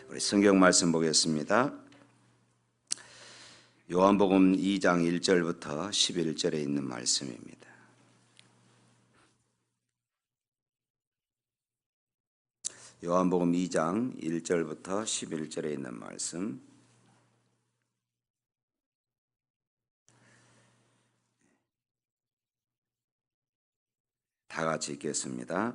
우리 성경 말씀 보겠습니다. 요한복음 2장 1절부터 11절에 있는 말씀입니다. 요한복음 2장 1절부터 11절에 있는 말씀. 다 같이 읽겠습니다.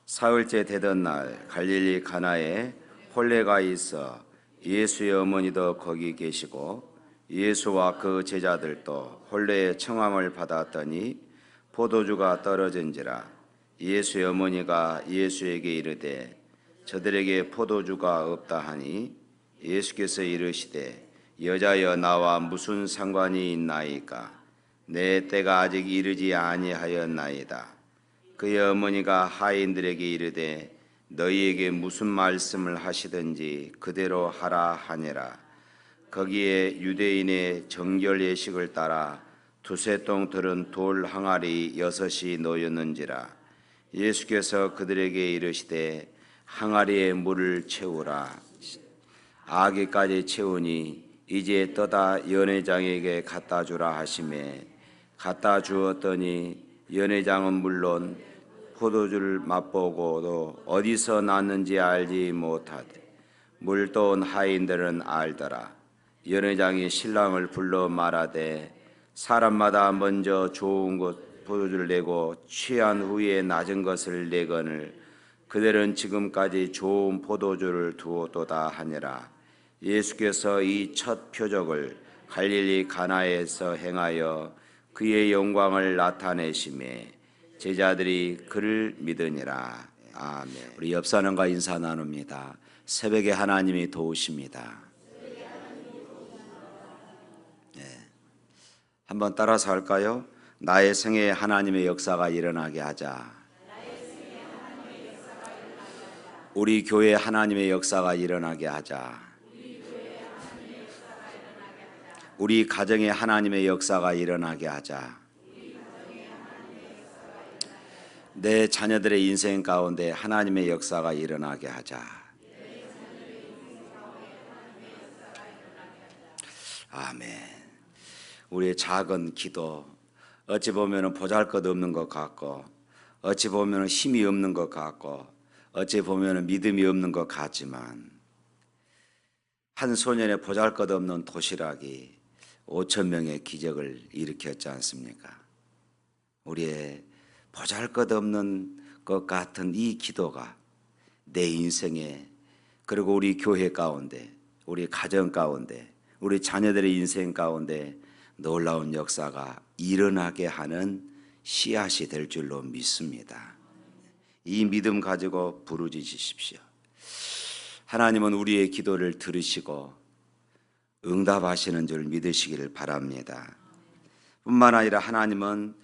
사흘째 되던 날 갈릴리 가나에 혼례가 있어 예수의 어머니도 거기 계시고 예수와 그 제자들도 혼례의 청함을 받았더니 포도주가 떨어진지라. 예수의 어머니가 예수에게 이르되 저들에게 포도주가 없다 하니 예수께서 이르시되 여자여 나와 무슨 상관이 있나이까? 내 때가 아직 이르지 아니하였나이다. 그의 어머니가 하인들에게 이르되 너희에게 무슨 말씀을 하시든지 그대로 하라 하니라. 거기에 유대인의 정결 예식을 따라 두세 똥 들은 돌 항아리 6이 놓였는지라. 예수께서 그들에게 이르시되 항아리에 물을 채우라. 아기까지 채우니 이제 떠다 연회장에게 갖다 주라 하시매 갖다 주었더니 연회장은 물론 포도주를 맛보고도 어디서 났는지 알지 못하되 물떠온 하인들은 알더라. 연회장이 신랑을 불러 말하되 사람마다 먼저 좋은 것 포도주를 내고 취한 후에 낮은 것을 내거늘 그들은 지금까지 좋은 포도주를 두었도다 하니라. 예수께서 이 첫 표적을 갈릴리 가나에서 행하여 그의 영광을 나타내시매 제자들이 그를 믿으니라. 아멘. 우리 옆 사람과 인사 나눕니다. 새벽에 하나님이 도우십니다. 네. 한번 따라서 할까요? 나의 생애에 하나님의 역사가 일어나게 하자. 우리 교회에 하나님의 역사가 일어나게 하자. 우리 가정에 하나님의 역사가 일어나게 하자. 내 자녀들의 인생 가운데 하나님의 역사가 일어나게 하자. 아멘. 우리의 작은 기도, 어찌 보면 보잘것없는 것 같고 어찌 보면 힘이 없는 것 같고 어찌 보면 믿음이 없는 것 같지만 한 소년의 보잘것없는 도시락이 5,000명의 기적을 일으켰지 않습니까? 우리의 보잘것없는 것 같은 이 기도가 내 인생에, 그리고 우리 교회 가운데, 우리 가정 가운데, 우리 자녀들의 인생 가운데 놀라운 역사가 일어나게 하는 씨앗이 될 줄로 믿습니다. 이 믿음 가지고 부르짖으십시오. 하나님은 우리의 기도를 들으시고 응답하시는 줄 믿으시기를 바랍니다. 뿐만 아니라 하나님은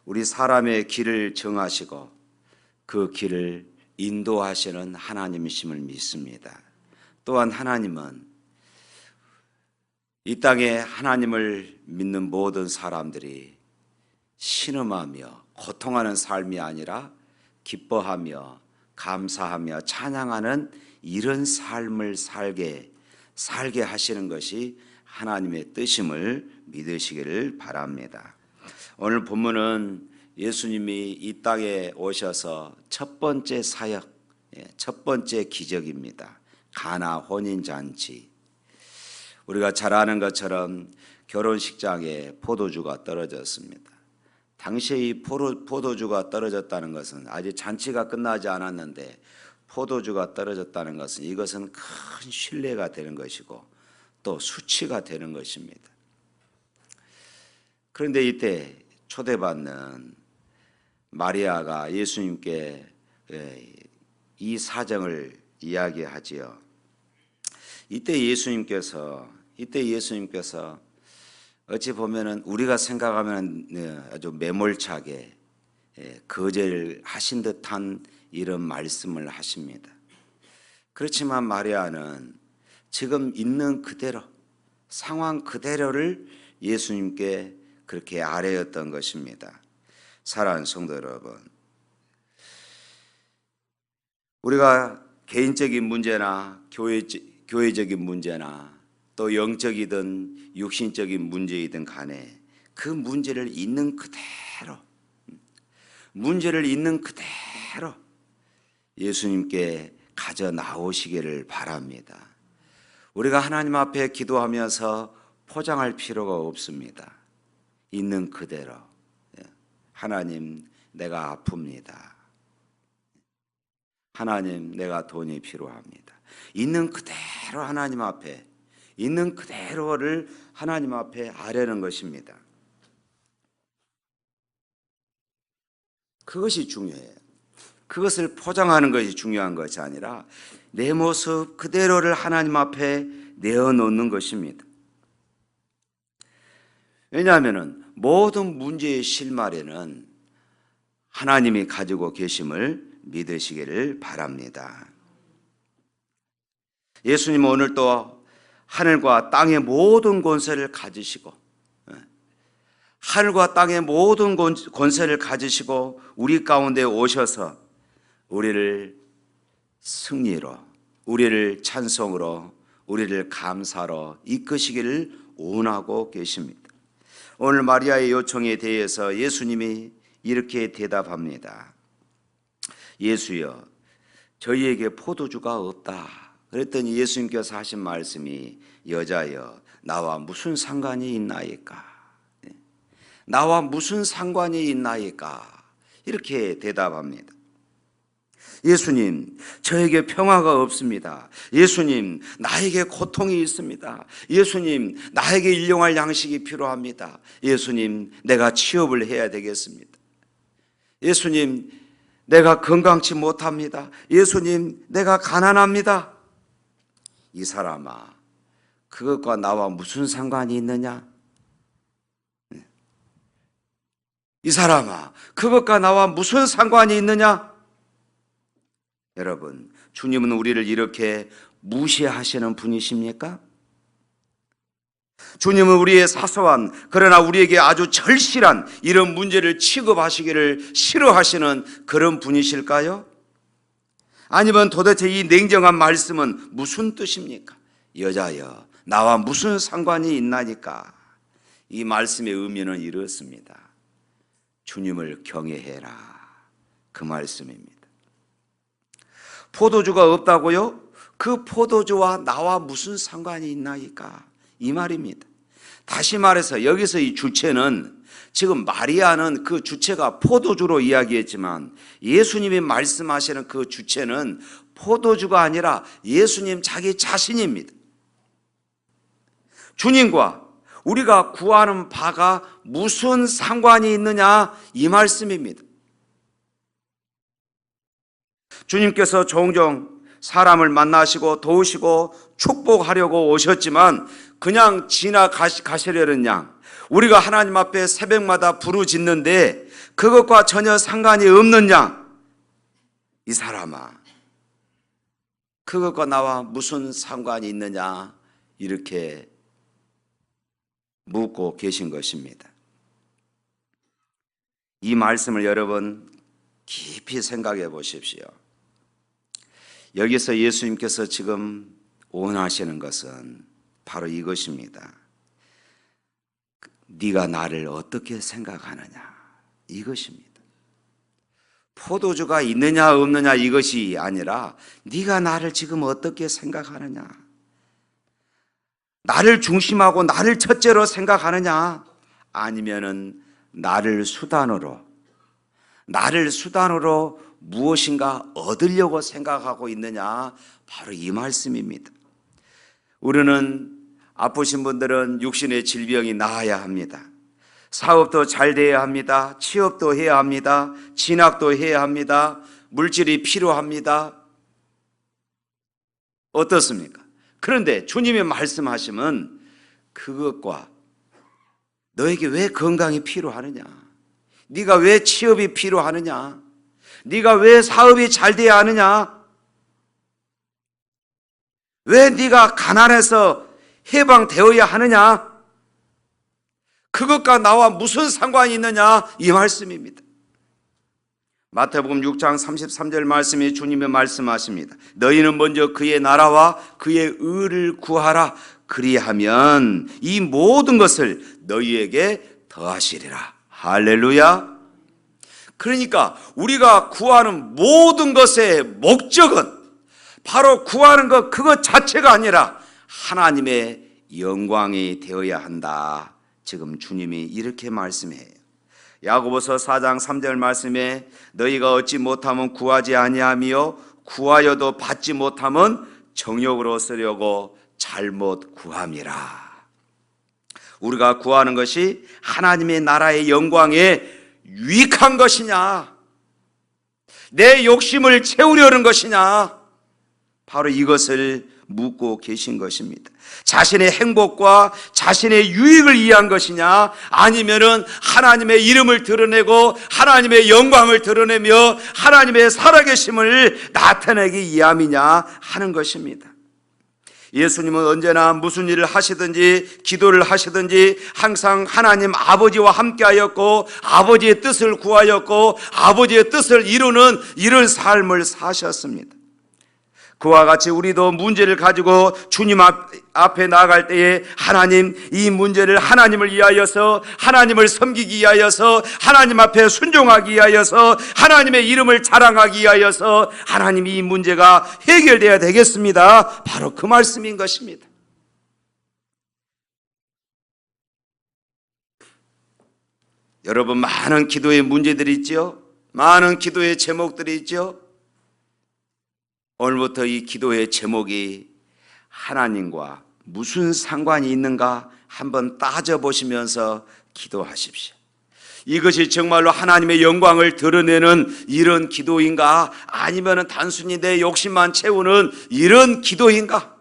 우리 사람의 길을 정하시고 그 길을 인도하시는 하나님이심을 믿습니다. 또한 하나님은 이 땅에 하나님을 믿는 모든 사람들이 신음하며 고통하는 삶이 아니라 기뻐하며 감사하며 찬양하는 이런 삶을 살게 하시는 것이 하나님의 뜻임을 믿으시기를 바랍니다. 오늘 본문은 예수님이 이 땅에 오셔서 첫 번째 사역, 첫 번째 기적입니다. 가나 혼인잔치. 우리가 잘 아는 것처럼 결혼식장에 포도주가 떨어졌습니다. 당시에 이 포도주가 떨어졌다는 것은 아직 잔치가 끝나지 않았는데 포도주가 떨어졌다는 것은 이것은 큰 신뢰가 되는 것이고 또 수치가 되는 것입니다. 그런데 이때 초대받는 마리아가 예수님께 이 사정을 이야기하지요. 이때 예수님께서 어찌 보면은 우리가 생각하면 아주 매몰차게 거절을 하신 듯한 이런 말씀을 하십니다. 그렇지만 마리아는 지금 있는 그대로, 상황 그대로를 예수님께 그렇게 아뢰었던 것입니다. 사랑하는 성도 여러분, 우리가 개인적인 문제나 교회적인 문제나 또 영적이든 육신적인 문제이든 간에 그 문제를 있는 그대로 예수님께 가져 나오시기를 바랍니다. 우리가 하나님 앞에 기도하면서 포장할 필요가 없습니다. 있는 그대로. 하나님, 내가 아픕니다. 하나님, 내가 돈이 필요합니다. 있는 그대로 하나님 앞에, 있는 그대로를 하나님 앞에 아뢰는 것입니다. 그것이 중요해요. 그것을 포장하는 것이 중요한 것이 아니라 내 모습 그대로를 하나님 앞에 내어놓는 것입니다. 왜냐하면 모든 문제의 실마리는 하나님이 가지고 계심을 믿으시기를 바랍니다. 예수님은 오늘 또 하늘과 땅의 모든 권세를 가지시고 하늘과 땅의 모든 권세를 가지시고 우리 가운데 오셔서 우리를 승리로, 우리를 찬송으로, 우리를 감사로 이끄시기를 원하고 계십니다. 오늘 마리아의 요청에 대해서 예수님이 이렇게 대답합니다. 예수여, 저희에게 포도주가 없다. 그랬더니 예수님께서 하신 말씀이 여자여, 나와 무슨 상관이 있나이까? 나와 무슨 상관이 있나이까? 이렇게 대답합니다. 예수님, 저에게 평화가 없습니다. 예수님, 나에게 고통이 있습니다. 예수님, 나에게 일용할 양식이 필요합니다. 예수님, 내가 취업을 해야 되겠습니다. 예수님, 내가 건강치 못합니다. 예수님, 내가 가난합니다. 이 사람아, 그것과 나와 무슨 상관이 있느냐? 이 사람아, 그것과 나와 무슨 상관이 있느냐? 여러분, 주님은 우리를 이렇게 무시하시는 분이십니까? 주님은 우리의 사소한 그러나 우리에게 아주 절실한 이런 문제를 취급하시기를 싫어하시는 그런 분이실까요? 아니면 도대체 이 냉정한 말씀은 무슨 뜻입니까? 여자여, 나와 무슨 상관이 있나니까? 이 말씀의 의미는 이렇습니다. 주님을 경외해라, 그 말씀입니다. 포도주가 없다고요? 그 포도주와 나와 무슨 상관이 있나이까? 이 말입니다. 다시 말해서 여기서 이 주체는, 지금 마리아는 그 주체가 포도주로 이야기했지만 예수님이 말씀하시는 그 주체는 포도주가 아니라 예수님 자기 자신입니다. 주님과 우리가 구하는 바가 무슨 상관이 있느냐, 이 말씀입니다. 주님께서 종종 사람을 만나시고 도우시고 축복하려고 오셨지만 그냥 지나가시려는 양, 우리가 하나님 앞에 새벽마다 부르짖는데 그것과 전혀 상관이 없는 양, 이 사람아, 그것과 나와 무슨 상관이 있느냐, 이렇게 묻고 계신 것입니다. 이 말씀을 여러분 깊이 생각해 보십시오. 여기서 예수님께서 지금 원하시는 것은 바로 이것입니다. 네가 나를 어떻게 생각하느냐, 이것입니다. 포도주가 있느냐 없느냐 이것이 아니라 네가 나를 지금 어떻게 생각하느냐, 나를 중심하고 나를 첫째로 생각하느냐, 아니면은 나를 수단으로 무엇인가 얻으려고 생각하고 있느냐, 바로 이 말씀입니다. 우리는 아프신 분들은 육신의 질병이 나아야 합니다. 사업도 잘 돼야 합니다. 취업도 해야 합니다. 진학도 해야 합니다. 물질이 필요합니다. 어떻습니까? 그런데 주님의 말씀하시면 그것과 너에게 왜 건강이 필요하느냐, 네가 왜 취업이 필요하느냐, 네가 왜 사업이 잘 돼야 하느냐, 왜 네가 가난해서 해방되어야 하느냐, 그것과 나와 무슨 상관이 있느냐, 이 말씀입니다. 마태복음 6장 33절 말씀에 주님이 말씀하십니다. 너희는 먼저 그의 나라와 그의 의를 구하라. 그리하면 이 모든 것을 너희에게 더하시리라. 할렐루야. 그러니까 우리가 구하는 모든 것의 목적은 바로 구하는 것 그것 자체가 아니라 하나님의 영광이 되어야 한다. 지금 주님이 이렇게 말씀해요. 야고보서 4장 3절 말씀에 너희가 얻지 못하면 구하지 아니하며 구하여도 받지 못하면 정욕으로 쓰려고 잘못 구함이라. 우리가 구하는 것이 하나님의 나라의 영광에 유익한 것이냐, 내 욕심을 채우려는 것이냐, 바로 이것을 묻고 계신 것입니다. 자신의 행복과 자신의 유익을 위한 것이냐, 아니면은 하나님의 이름을 드러내고 하나님의 영광을 드러내며 하나님의 살아계심을 나타내기 위함이냐 하는 것입니다. 예수님은 언제나 무슨 일을 하시든지 기도를 하시든지 항상 하나님 아버지와 함께하였고 아버지의 뜻을 구하였고 아버지의 뜻을 이루는 이런 삶을 사셨습니다. 그와 같이 우리도 문제를 가지고 주님 앞에 나아갈 때에 하나님, 이 문제를 하나님을 위하여서, 하나님을 섬기기 위하여서, 하나님 앞에 순종하기 위하여서, 하나님의 이름을 자랑하기 위하여서 하나님 이 문제가 해결되어야 되겠습니다. 바로 그 말씀인 것입니다. 여러분, 많은 기도의 문제들이 있죠. 많은 기도의 제목들이 있죠. 오늘부터 이 기도의 제목이 하나님과 무슨 상관이 있는가 한번 따져보시면서 기도하십시오. 이것이 정말로 하나님의 영광을 드러내는 이런 기도인가, 아니면 단순히 내 욕심만 채우는 이런 기도인가?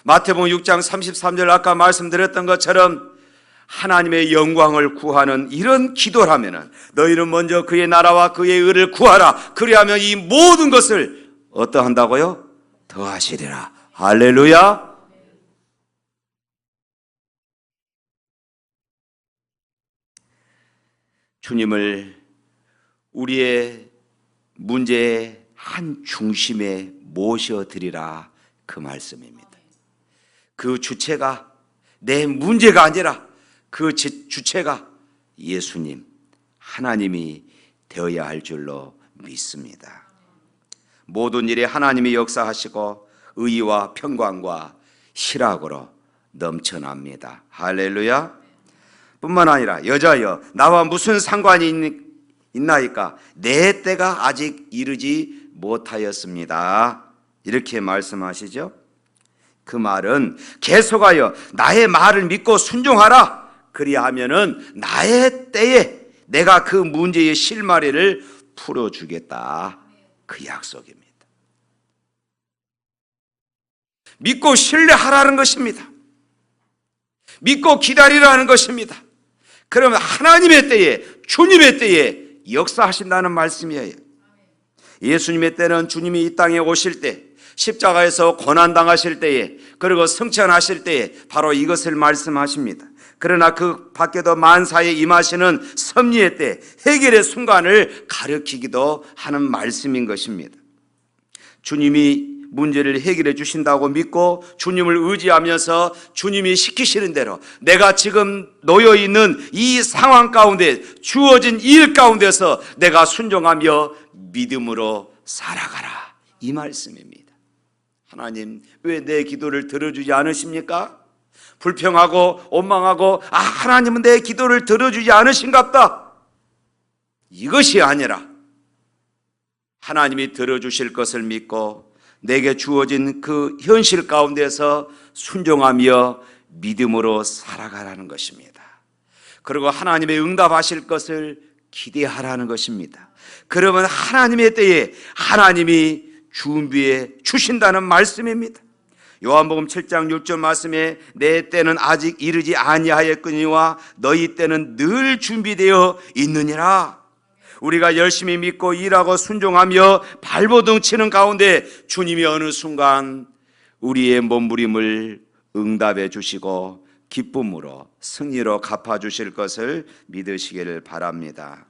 마태복음 6장 33절 아까 말씀드렸던 것처럼 하나님의 영광을 구하는 이런 기도라면 너희는 먼저 그의 나라와 그의 의를 구하라. 그리하면 이 모든 것을 어떠한다고요? 더하시리라. 할렐루야. 주님을 우리의 문제의 한 중심에 모셔드리라, 그 말씀입니다. 그 주체가 내 문제가 아니라 그 주체가 예수님, 하나님이 되어야 할 줄로 믿습니다. 모든 일에 하나님이 역사하시고 의와 평강과 희락으로 넘쳐납니다. 할렐루야. 뿐만 아니라 여자여 나와 무슨 상관이 있나이까, 내 때가 아직 이르지 못하였습니다. 이렇게 말씀하시죠. 그 말은 계속하여 나의 말을 믿고 순종하라. 그리하면은 나의 때에 내가 그 문제의 실마리를 풀어주겠다. 그 약속입니다. 믿고 신뢰하라는 것입니다. 믿고 기다리라는 것입니다. 그러면 하나님의 때에, 주님의 때에 역사하신다는 말씀이에요. 예수님의 때는 주님이 이 땅에 오실 때, 십자가에서 고난당하실 때에, 그리고 승천하실 때에 바로 이것을 말씀하십니다. 그러나 그 밖에도 만사에 임하시는 섭리의 때, 해결의 순간을 가르치기도 하는 말씀인 것입니다. 주님이 문제를 해결해 주신다고 믿고 주님을 의지하면서 주님이 시키시는 대로 내가 지금 놓여 있는 이 상황 가운데, 주어진 일 가운데서 내가 순종하며 믿음으로 살아가라, 이 말씀입니다. 하나님, 왜 내 기도를 들어주지 않으십니까? 불평하고 원망하고 하나님은 내 기도를 들어주지 않으신갑다, 이것이 아니라 하나님이 들어주실 것을 믿고 내게 주어진 그 현실 가운데서 순종하며 믿음으로 살아가라는 것입니다. 그리고 하나님의 응답하실 것을 기대하라는 것입니다. 그러면 하나님의 때에 하나님이 준비해 주신다는 말씀입니다. 요한복음 7장 6절 말씀에 내 때는 아직 이르지 아니하였거니와 너희 때는 늘 준비되어 있느니라. 우리가 열심히 믿고 일하고 순종하며 발버둥 치는 가운데 주님이 어느 순간 우리의 몸부림을 응답해 주시고 기쁨으로 승리로 갚아주실 것을 믿으시기를 바랍니다.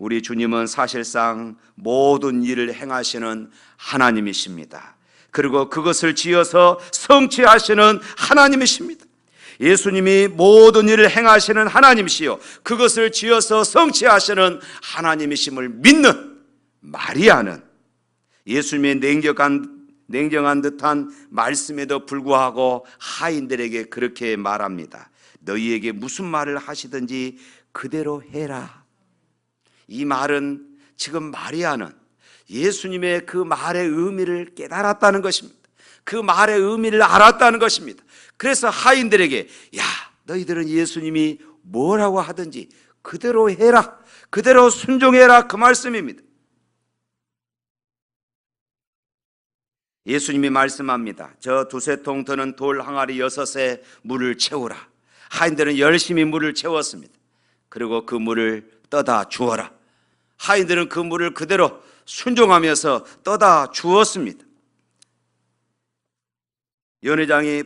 우리 주님은 사실상 모든 일을 행하시는 하나님이십니다. 그리고 그것을 지어서 성취하시는 하나님이십니다. 예수님이 모든 일을 행하시는 하나님이시요 그것을 지어서 성취하시는 하나님이심을 믿는 마리아는 예수님의 냉정한 듯한 말씀에도 불구하고 하인들에게 그렇게 말합니다. 너희에게 무슨 말을 하시든지 그대로 해라. 이 말은 지금 마리아는 예수님의 그 말의 의미를 깨달았다는 것입니다. 그 말의 의미를 알았다는 것입니다. 그래서 하인들에게 야, 너희들은 예수님이 뭐라고 하든지 그대로 해라, 그대로 순종해라, 그 말씀입니다. 예수님이 말씀합니다. 저 두세 통 드는 돌 항아리 6에 물을 채우라. 하인들은 열심히 물을 채웠습니다. 그리고 그 물을 떠다 주어라. 하인들은 그 물을 그대로 순종하면서 떠다 주었습니다. 연회장이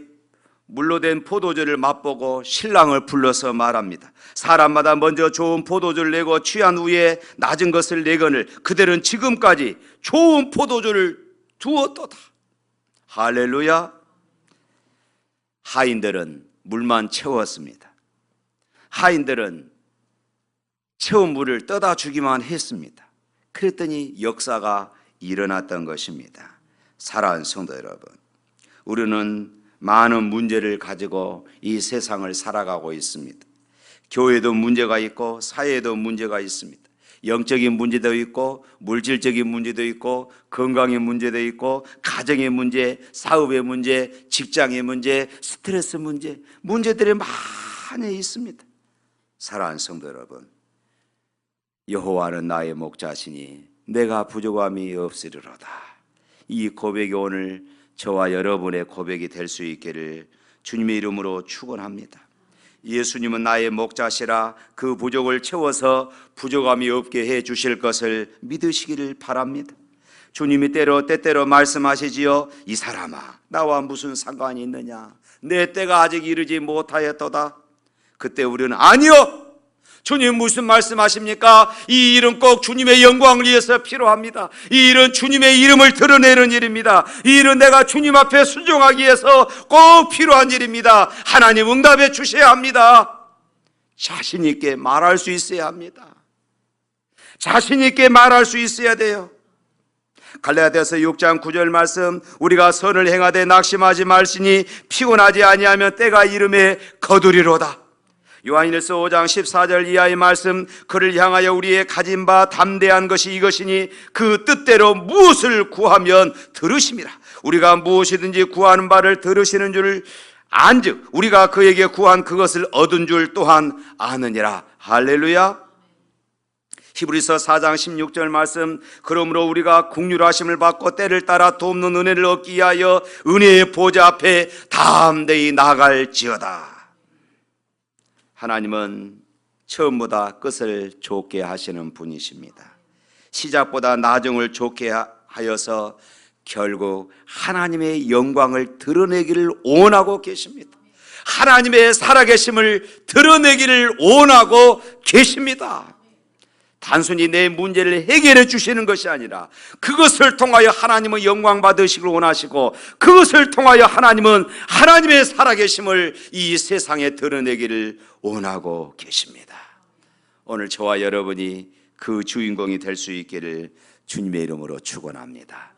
물로 된 포도주를 맛보고 신랑을 불러서 말합니다. 사람마다 먼저 좋은 포도주를 내고 취한 후에 낮은 것을 내거늘 그들은 지금까지 좋은 포도주를 두었도다. 할렐루야. 하인들은 물만 채웠습니다. 하인들은 채운 물을 떠다 주기만 했습니다. 그랬더니 역사가 일어났던 것입니다. 사랑하는 성도 여러분, 우리는 많은 문제를 가지고 이 세상을 살아가고 있습니다. 교회도 문제가 있고 사회에도 문제가 있습니다. 영적인 문제도 있고 물질적인 문제도 있고 건강의 문제도 있고 가정의 문제, 사업의 문제, 직장의 문제, 스트레스 문제, 문제들이 많이 있습니다. 사랑하는 성도 여러분, 여호와는 나의 목자시니 내가 부족함이 없으리로다. 이 고백이 오늘 저와 여러분의 고백이 될 수 있기를 주님의 이름으로 축원합니다. 예수님은 나의 목자시라 그 부족을 채워서 부족함이 없게 해 주실 것을 믿으시기를 바랍니다. 주님이 때때로 말씀하시지요. 이 사람아, 나와 무슨 상관이 있느냐? 내 때가 아직 이르지 못하였도다. 그때 우리는 아니요, 주님 무슨 말씀하십니까? 이 일은 꼭 주님의 영광을 위해서 필요합니다. 이 일은 주님의 이름을 드러내는 일입니다. 이 일은 내가 주님 앞에 순종하기 위해서 꼭 필요한 일입니다. 하나님 응답해 주셔야 합니다. 자신 있게 말할 수 있어야 합니다. 자신 있게 말할 수 있어야 돼요. 갈라디아서 6장 9절 말씀, 우리가 선을 행하되 낙심하지 말지니 피곤하지 아니하면 때가 이름에 거두리로다. 요한일서 5장 14절 이하의 말씀, 그를 향하여 우리의 가진 바 담대한 것이 이것이니 그 뜻대로 무엇을 구하면 들으심이라. 우리가 무엇이든지 구하는 바를 들으시는 줄 안즉 우리가 그에게 구한 그것을 얻은 줄 또한 아느니라. 할렐루야. 히브리서 4장 16절 말씀, 그러므로 우리가 긍휼하심을 받고 때를 따라 돕는 은혜를 얻기 위하여 은혜의 보좌 앞에 담대히 나아갈지어다. 하나님은 처음보다 끝을 좋게 하시는 분이십니다. 시작보다 나중을 좋게 하여서 결국 하나님의 영광을 드러내기를 원하고 계십니다. 하나님의 살아계심을 드러내기를 원하고 계십니다. 단순히 내 문제를 해결해 주시는 것이 아니라 그것을 통하여 하나님은 영광 받으시길 원하시고 그것을 통하여 하나님은 하나님의 살아계심을 이 세상에 드러내기를 원하고 계십니다. 오늘 저와 여러분이 그 주인공이 될 수 있기를 주님의 이름으로 축원합니다.